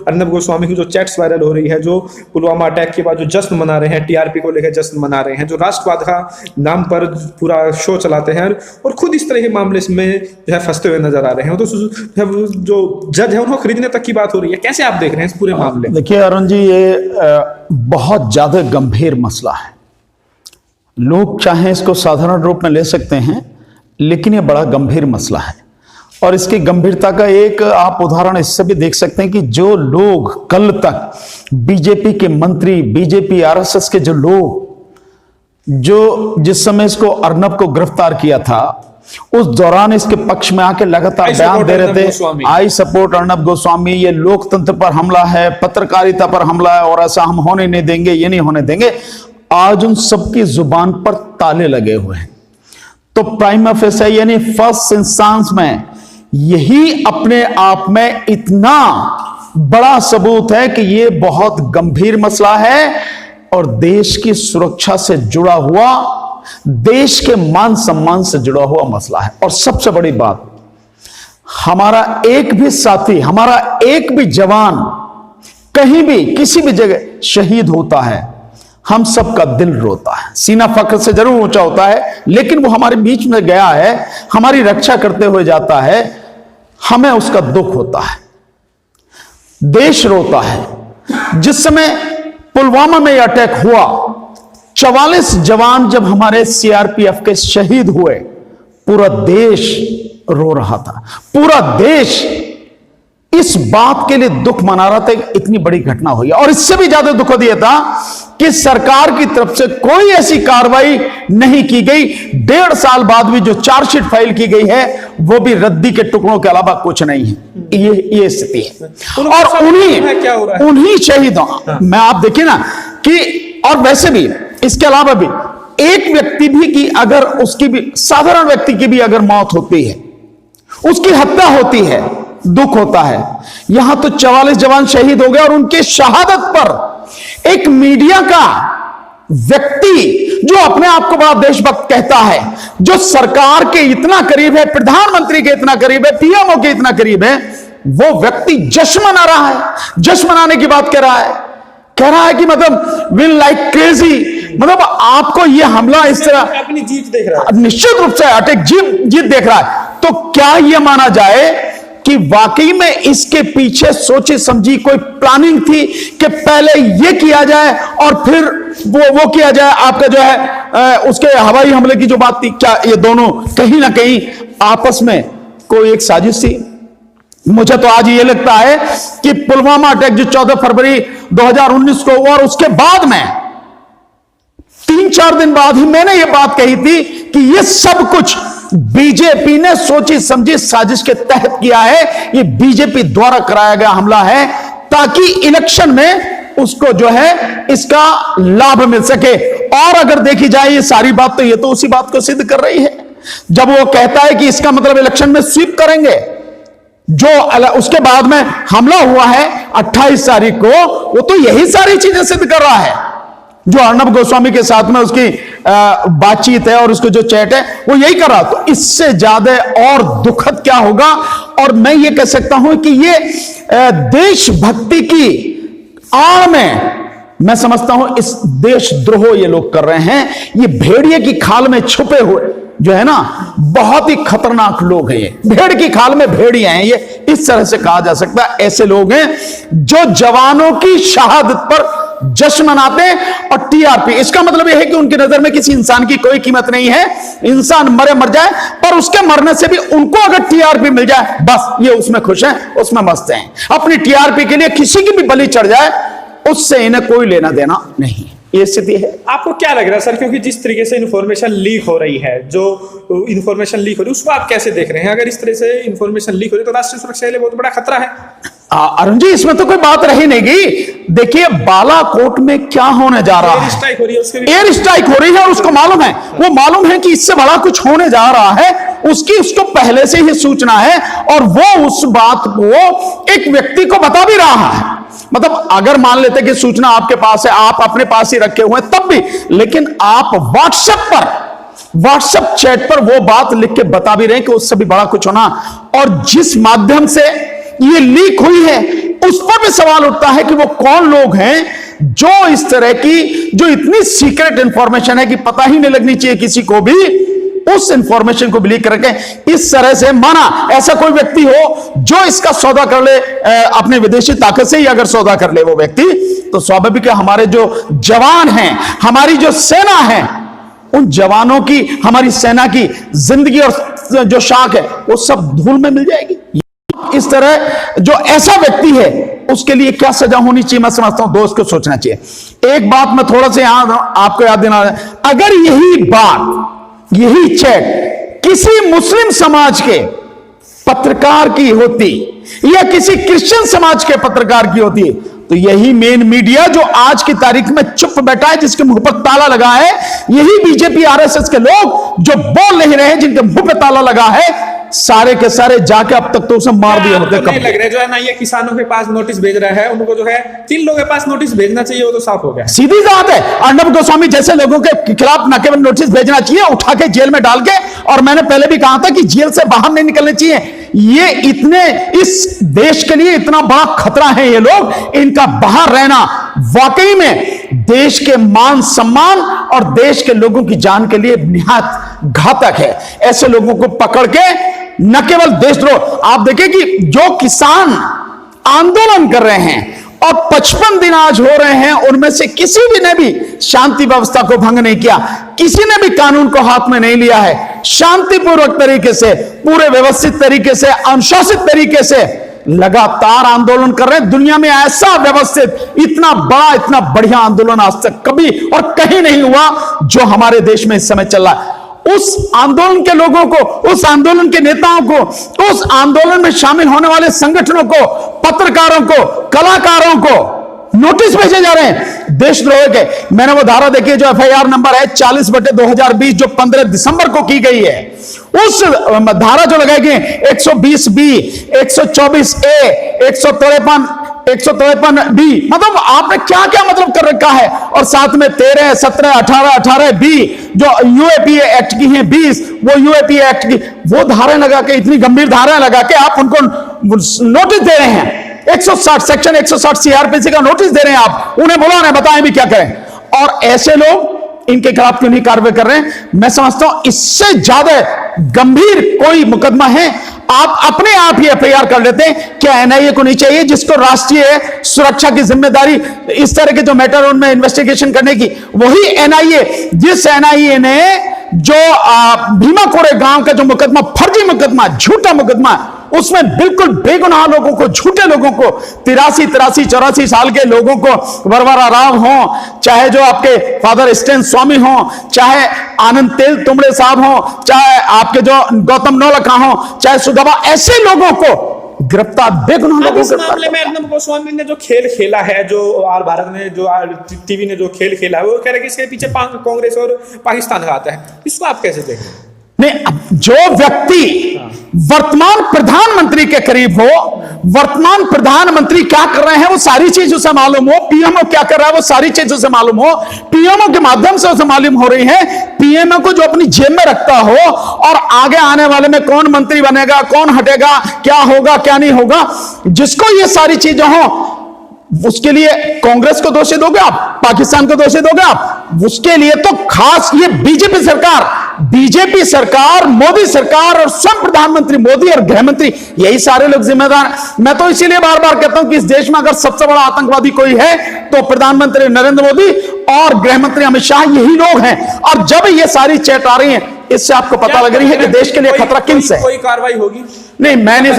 अर्नब गोस्वामी की जो chats viral हो रही है, जो पुलवामा अटैक के बाद जो जश्न मना रहे हैं, टीआरपी को लेकर जश्न मना रहे हैं, जो राष्ट्रवाद का नाम पर पूरा शो चलाते हैं और खुद इस तरह के मामले में जो है फंसते हुए नजर आ रहे हैं, तो जो जज है उनको खरीदने तक की बात हो रही है। कैसे आप देख रहे हैं इस पूरे मामले? देखिए अरुण जी, ये बहुत ज्यादा गंभीर मसला है। लोग चाहे इसको साधारण रूप में ले सकते हैं, लेकिन ये बड़ा गंभीर मसला है। और इसकी गंभीरता का एक आप उदाहरण इससे भी देख सकते हैं कि जो लोग कल तक बीजेपी के मंत्री, बीजेपी आरएसएस के जो लोग जो जिस समय इसको अर्नब को गिरफ्तार किया था, उस दौरान इसके पक्ष में आके लगातार बयान दे रहे थे, आई सपोर्ट अर्नब गोस्वामी, ये लोकतंत्र पर हमला है, पत्रकारिता पर हमला है और ऐसा हम होने नहीं देंगे, ये नहीं होने देंगे। आज उन सबकी जुबान पर ताले लगे हुए हैं। तो प्राइमा फेसी यानी फर्स्ट इंस्टेंस में यही अपने आप में इतना बड़ा सबूत है कि यह बहुत गंभीर मसला है और देश की सुरक्षा से जुड़ा हुआ, देश के मान सम्मान से जुड़ा हुआ मसला है। और सबसे बड़ी बात, हमारा एक भी साथी, हमारा एक भी जवान कहीं भी किसी भी जगह शहीद होता है, हम सबका दिल रोता है, सीना फख्र से जरूर ऊंचा होता है, लेकिन वो हमारे बीच में गया है, हमारी रक्षा करते हुए जाता है, हमें उसका दुख होता है, देश रोता है। जिस समय पुलवामा में यह अटैक हुआ, 44 जवान जब हमारे सीआरपीएफ के शहीद हुए, पूरा देश रो रहा था, पूरा देश इस बात के लिए दुख मना रहा था कि इतनी बड़ी घटना हुई। और इससे भी ज्यादा दुख दिया था कि सरकार की तरफ से कोई ऐसी कार्रवाई नहीं की गई। 1.5 साल बाद भी जो चार्जशीट फाइल की गई है, वो भी रद्दी के टुकड़ों के अलावा कुछ नहीं है। ये स्थिति है। और उन्हीं शहीदों में आप देखिए ना कि, और वैसे भी इसके अलावा भी एक व्यक्ति भी की अगर उसकी भी, साधारण व्यक्ति की भी अगर मौत होती है, उसकी हत्या होती है, दुख होता है। यहां तो 44 जवान शहीद हो गए और उनके शहादत पर एक मीडिया का व्यक्ति जो अपने आप को बड़ा देशभक्त कहता है, जो सरकार के इतना करीब है, प्रधानमंत्री के इतना करीब है, पीएमओ के इतना करीब है, वो व्यक्ति जश्न मना रहा है, जश्न मनाने की बात कह रहा है कि मतलब विल लाइक क्रेजी। मतलब आपको ये हमला इस तरह अपनी जीत देख रहा है, निश्चित रूप से अटैक जीत देख रहा है। तो क्या यह माना जाए कि वाकई में इसके पीछे सोची समझी कोई प्लानिंग थी कि पहले ये किया जाए और फिर वो किया जाए, आपका जो है उसके हवाई हमले की जो बात थी, क्या ये दोनों कहीं ना कहीं आपस में कोई एक साजिश थी? मुझे तो आज ये लगता है कि पुलवामा अटैक जो 14 फरवरी 2019 को हुआ और उसके बाद में 3-4 दिन बाद ही मैंने ये बात कही थी कि ये सब कुछ बीजेपी ने सोची समझी साजिश के तहत किया है। ये बीजेपी द्वारा कराया गया हमला है ताकि इलेक्शन में उसको जो है इसका लाभ मिल सके। और अगर देखी जाए ये सारी बात, तो ये तो उसी बात को सिद्ध कर रही है जब वो कहता है कि इसका मतलब इलेक्शन में स्वीप करेंगे। जो उसके बाद में हमला हुआ है 28 तारीख को, वो तो यही सारी चीजें सिद्ध कर रहा है। जो अर्नब गोस्वामी के साथ में उसकी बातचीत है और उसको जो चैट है, वो यही कर रहा। तो इससे ज्यादा और दुखद क्या होगा? और मैं ये कह सकता हूं कि ये देशभक्ति की आड़ में मैं समझता हूं इस देशद्रोह ये लोग कर रहे हैं। ये भेड़िए की खाल में छुपे हुए जो है ना, बहुत ही खतरनाक लोग हैं। ये भेड़ की खाल में भेड़िए हैं, ये इस तरह से कहा जा सकता है। ऐसे लोग हैं जो जवानों की शहादत पर जश्न मनाते हैं। और टीआरपी, इसका मतलब यह है कि उनकी नजर में किसी इंसान की कोई कीमत नहीं है। इंसान मरे मर जाए, पर उसके मरने से भी उनको अगर टीआरपी मिल जाए, बस ये उसमें खुश हैं, उसमें मस्त हैं। अपनी टीआरपी के लिए किसी की भी बलि चढ़ जाए, उससे इन्हें कोई लेना देना नहीं। ये स्थिति है। आपको क्या लग रहा है सर, क्योंकि जिस तरीके से इंफॉर्मेशन लीक हो रही है, जो इंफॉर्मेशन लीक हो रही है, उसको आप कैसे देख रहे हैं? अगर इस तरह से इंफॉर्मेशन लीक हो रही है तो राष्ट्रीय सुरक्षा के लिए बहुत बड़ा खतरा है। अरुण जी, इसमें तो कोई बात रही नहीं गई। देखिए बालाकोट में क्या होने जा रहा है, एयर स्ट्राइक हो रही है और उसको मालूम है, वो मालूम है कि इससे बड़ा कुछ होने जा रहा है, उसको पहले से ही सूचना है और वो उस बात को एक व्यक्ति को बता भी रहा है। मतलब अगर मान लेते कि सूचना आपके पास है, आप अपने पास ही रखे हुए तब भी, लेकिन आप व्हाट्सएप चैट पर वो बात लिख के बता भी रहे हैं कि उससे भी बड़ा कुछ होना। और जिस माध्यम से ये लीक हुई है, उस पर भी सवाल उठता है कि वो कौन लोग हैं जो इस तरह की, जो इतनी सीक्रेट इंफॉर्मेशन है कि पता ही नहीं लगनी चाहिए किसी को भी, उस इंफॉर्मेशन को बिलीव करके इस तरह से माना। ऐसा कोई व्यक्ति हो जो इसका सौदा कर ले, अपने विदेशी ताकत से ही अगर सौदा कर ले वो व्यक्ति, तो स्वाभाविक है हमारे जो जवान हैं, हमारी जो सेना है, उन जवानों की, हमारी सेना की जिंदगी और जो शाख है वो सब धूल में मिल जाएगी। इस तरह जो ऐसा व्यक्ति है उसके लिए क्या सजा होनी चाहिए, मैं समझता हूं दोस्त को सोचना चाहिए। एक बात मैं थोड़ा सा आपको याद दिला, अगर यही बात, यही चैट किसी मुस्लिम समाज के पत्रकार की होती या किसी क्रिश्चियन समाज के पत्रकार की होती, तो यही मेन मीडिया जो आज की तारीख में चुप बैठा है, जिसके मुंह पर ताला लगा है, यही बीजेपी आरएसएस के लोग जो बोल नहीं रहे, जिनके मुंह पे ताला लगा है, सारे के सारे जाके अब तक तो उसे मार दिए होते। नहीं लग रहा है जो है ना, ये किसानों के पास नोटिस भेज रहा है, उनको जो है 3 लोगों के पास नोटिस भेजना चाहिए, वो तो साफ हो गया। सीधी बात है, अर्णब गोस्वामी जैसे लोगों के खिलाफ न केवल नोटिस भेजना चाहिए, उठा के जेल में डाल के, और मैंने पहले भी कहा था कि जेल से बाहर नहीं निकलने चाहिए। ये इतने, इस देश के लिए इतना बड़ा खतरा है ये लोग, इनका बाहर रहना वाकई में देश के मान सम्मान और देश के लोगों की जान के लिए निहायत घातक है। ऐसे लोगों को पकड़ के न केवल देशद्रोह, आप देखें कि जो किसान आंदोलन कर रहे हैं और 55 दिन आज हो रहे हैं, उनमें से किसी भी ने भी शांति व्यवस्था को भंग नहीं किया, किसी ने भी कानून को हाथ में नहीं लिया है, शांतिपूर्वक तरीके से, पूरे व्यवस्थित तरीके से, अनुशासित तरीके से लगातार आंदोलन कर रहे हैं। दुनिया में ऐसा व्यवस्थित, इतना बड़ा, इतना बढ़िया आंदोलन आज तक कभी और कहीं नहीं हुआ जो हमारे देश में इस समय चल रहा है। उस आंदोलन के लोगों को, उस आंदोलन के नेताओं को, उस आंदोलन में शामिल होने वाले संगठनों को, पत्रकारों को, कलाकारों को नोटिस भेजे जा रहे हैं देशद्रोह के। मैंने वो धारा देखी जो एफआईआर नंबर है 40/2020 जो 15 दिसंबर को की गई है, उस धारा जो लगाई गई 120B, 124A, 153B, मतलब आपने क्या क्या मतलब कर रखा है, और साथ में 13, 17, 18, 18B जो यूएपीए एक्ट की हैं, 20 वो यूएपीए एक्ट की, वो धाराएं लगा के, इतनी गंभीर धाराएं लगा के आप उनको नोटिस दे रहे हैं। 160 सेक्शन 160 सीआरपीसी का नोटिस दे रहे हैं आप, उन्हें बुलाओ, उन्हें बताएं भी क्या करें। और ऐसे लोग इनके खिलाफ क्यों नहीं कार्रवाई कर रहे हैं? मैं समझता हूं इससे ज्यादा गंभीर कोई मुकदमा है, आप अपने आप ही एफआईआर कर लेते हैं। क्या एनआईए को नहीं चाहिए, जिसको राष्ट्रीय सुरक्षा की जिम्मेदारी, इस तरह के जो मैटर उनमें इन्वेस्टिगेशन करने की, वही एनआईए, जिस एनआईए ने जो भीमा कोरे गांव का जो मुकदमा, फर्जी मुकदमा, झूठा मुकदमा, उसमें बिल्कुल बेगुनाह लोगों को, झूठे लोगों को, 83, 84 साल के लोगों को, वरवरा राव हो, चाहे जो आपके फादर स्टेन स्वामी हो, चाहे आनंद तेल तुमड़े साहब हो, चाहे आपके जो गौतम नौलखा हो, चाहे सुदामा, ऐसे लोगों को गिरफ्तार, बेगुनाह लोगों को। मामले में अर्णब गोस्वामी ने जो खेल खेला है, जो आर भारत ने, जो टीवी ने जो खेल खेला है, वो कह रहे हैं कि इसके पीछे कांग्रेस और पाकिस्तान का आता है। इसको आप कैसे देख रहे हैं? नहीं, जो व्यक्ति वर्तमान प्रधानमंत्री के करीब हो, वर्तमान प्रधानमंत्री क्या कर रहे हैं वो सारी चीज उसे मालूम हो, पीएमओ क्या कर रहा है वो सारी चीज उसे मालूम हो, पीएमओ के माध्यम से उसे मालूम हो रही है, पीएमओ को जो अपनी जेब में रखता हो, और आगे आने वाले में कौन मंत्री बनेगा, कौन हटेगा, क्या होगा, क्या नहीं होगा, जिसको ये सारी चीजें हो, उसके लिए कांग्रेस को दोषी दोगे आप, पाकिस्तान को दोषी दोगे आप? उसके लिए तो खास ये बीजेपी सरकार, मोदी सरकार और स्वयं प्रधानमंत्री मोदी और गृह मंत्री, यही सारे लोग जिम्मेदार। मैं तो इसीलिए बार बार कहता हूं कि इस देश में अगर सबसे बड़ा आतंकवादी कोई है तो प्रधानमंत्री नरेंद्र मोदी और गृह मंत्री अमित शाह, यही लोग हैं। और जब ये सारी चैट आ रही है, इससे आपको पता लग रही है कि देश के लिए खतरा किनसे है। कोई कार्रवाई होगी? नहीं, मैं नहीं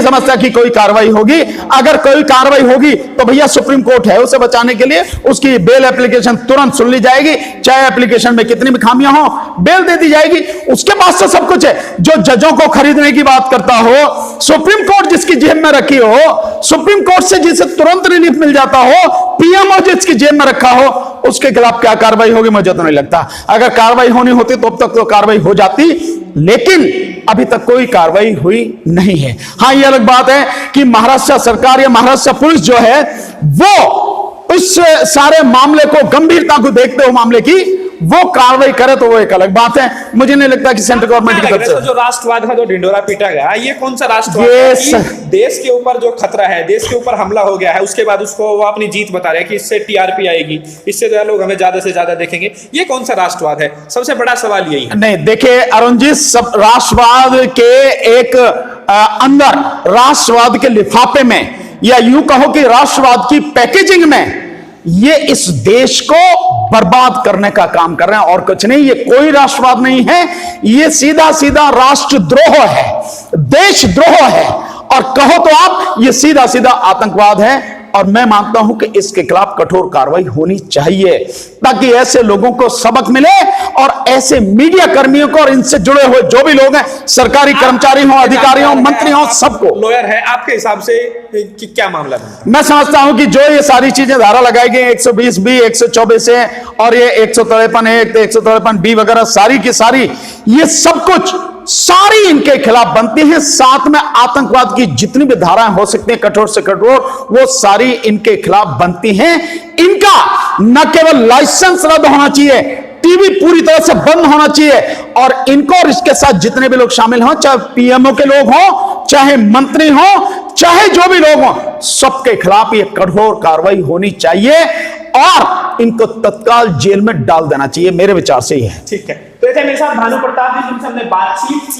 समझता कि कोई कार्रवाई होगी। अगर कोई कार्रवाई होगी तो भैया सुप्रीम कोर्ट है, उसे बचाने के लिए उसकी बेल एप्लीकेशन तुरंत सुन ली जाएगी, चाहे एप्लीकेशन में कितनी भी खामियां हो, बेल दे दी जाएगी। उसके पास तो सब कुछ है। जो जजों को खरीदने की बात करता हो, सुप्रीम कोर्ट जिसकी जेब में रखी हो, सुप्रीम कोर्ट से जिसे तुरंत रिलीफ मिल जाता हो, पीएमओ जिसकी जेब में रखा हो, उसके खिलाफ क्या कार्रवाई होगी? मुझे तो नहीं लगता। अगर कार्रवाई होनी होती तो अब तक तो कार्रवाई हो जाती, लेकिन अभी तक कोई कार्रवाई हुई नहीं है। हां, यह अलग बात है कि महाराष्ट्र सरकार या महाराष्ट्र पुलिस जो है वो उस सारे मामले को, गंभीरता को देखते हुए मामले की, वो कार्रवाई करे तो वो एक अलग बात है। मुझे नहीं लगता कि सेंट्रल गवर्नमेंट की क्या लग तरफ रहा है, से जो राष्ट्रवाद का जो ढिंडोरा पीटा गया, ये कौन सा राष्ट्रवाद ये है कि देश के ऊपर जो खतरा है, देश के ऊपर हमला हो गया है, उसके बाद उसको वो अपनी जीत बता रहे हैं कि इससे टीआरपी आएगी, इससे जो है लोग हमें ज्यादा से ज्यादा देखेंगे। ये कौन सा राष्ट्रवाद है? सबसे बड़ा सवाल यही है। नहीं, देखिए अरुण जी, सब राष्ट्रवाद के एक अंदर, राष्ट्रवाद के लिफाफे में, या यूं कहो कि राष्ट्रवाद की पैकेजिंग में, ये इस देश को बर्बाद करने का काम कर रहे हैं और कुछ नहीं। ये कोई राष्ट्रवाद नहीं है, ये सीधा सीधा राष्ट्रद्रोह है, देशद्रोह है, और कहो तो आप ये सीधा सीधा आतंकवाद है। और मैं मानता हूं कि इसके खिलाफ कठोर कार्रवाई होनी चाहिए, ताकि ऐसे लोगों को सबक मिले और ऐसे मीडिया कर्मियों को और इनसे जुड़े हुए जो भी लोग हैं, सरकारी कर्मचारी हो, अधिकारी हो, मंत्री हो, सबको। लॉयर है, आपके हिसाब से कि क्या मामला बनता है? मैं समझता हूं कि जो ये सारी चीजें धारा लगाई गई 120B 124 है और ये 153 है, 153B वगैरह, सारी की सारी, ये सब कुछ सारी इनके खिलाफ बनती हैं। साथ में आतंकवाद की जितनी भी धाराएं हो सकती हैं कठोर से कठोर, वो सारी इनके खिलाफ बनती हैं। इनका न केवल लाइसेंस रद्द होना चाहिए, टीवी पूरी तरह से बंद होना चाहिए, और इनको और इसके साथ जितने भी लोग शामिल हों, चाहे पीएमओ के लोग हों, चाहे मंत्री हों, चाहे जो भी लोग हों, सबके खिलाफ ये कठोर कार्रवाई होनी चाहिए और इनको तत्काल जेल में डाल देना चाहिए। मेरे विचार से ये है। ठीक है, तो ऐसे मेरे साथ भानु प्रताप जी, जिनसे हमने बातचीत की।